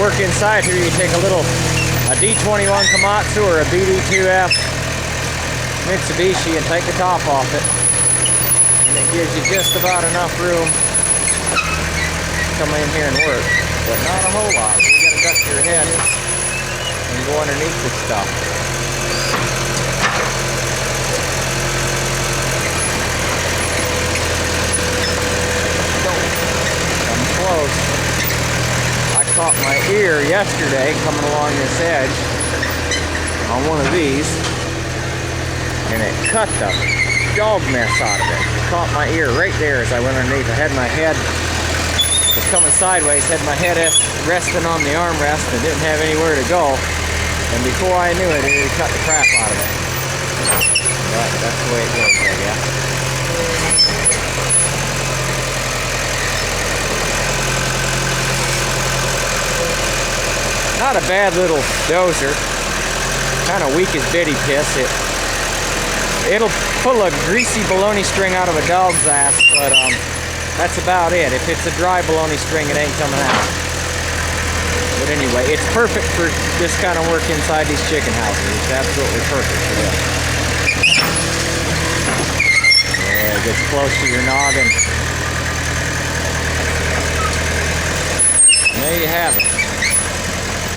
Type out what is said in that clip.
work inside here, you take a D21 Komatsu or a BD2-f Mitsubishi and take the top off it. And it gives you just about enough room to come in here and work. But not a whole lot. You gotta duck your head and go underneath this stuff. Come close. I caught my ear yesterday coming along this edge on one of these, and it cut the dog mess out of it. It caught my ear right there as I went underneath. I had my head was coming sideways, had my head resting on the armrest and didn't have anywhere to go. And before I knew it, it cut the crap out of it. But that's the way it goes, I guess. Not a bad little dozer. Kind of weak as bitty piss. It'll pull a greasy baloney string out of a dog's ass, but that's about it. If it's a dry baloney string, it ain't coming out. But anyway, it's perfect for this kind of work inside these chicken houses. It's absolutely perfect for this. Yeah, it gets close to your noggin. And there you have it.